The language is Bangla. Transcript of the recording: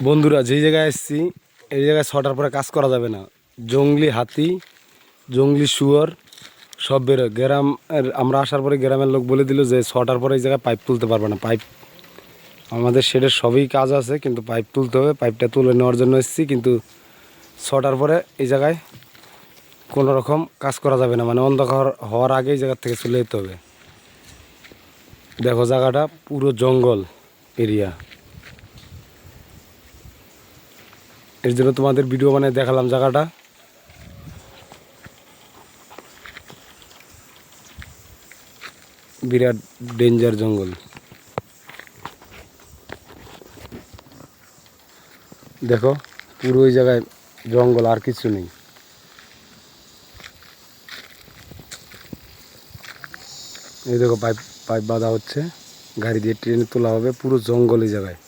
বন্ধুরা যেই জায়গায় এসেছি এই জায়গায় 6টার পরে কাজ করা যাবে না। জঙ্গলি হাতি, জঙ্গলি শুয়োর সব বেরোয়। আমরা আসার পরে গ্রামের লোক বলে দিল যে 6টার পরে এই জায়গায় পাইপ তুলতে পারবে না। পাইপ আমাদের শেডের সবই কাজ আছে, কিন্তু পাইপ তুলতে হবে। পাইপটা তুলে নেওয়ার জন্য এসেছি, কিন্তু 6টার পরে এই জায়গায় কোনো রকম কাজ করা যাবে না, মানে অন্ধকার হওয়ার আগে এই জায়গার থেকে চলে যেতে হবে। দেখো জায়গাটা পুরো জঙ্গল এরিয়া, এর জন্য তোমাদের ভিডিও বানিয়ে দেখালাম জায়গাটা। বিরাট ডেঞ্জার জঙ্গল। দেখো পুরো ওই জায়গায় জঙ্গল, আর কিছু নেই। এই দেখো পাইপ পাইপ বাঁধা হচ্ছে, গাড়ি দিয়ে ট্রেনে তোলা হবে। পুরো জঙ্গল এই জায়গায়।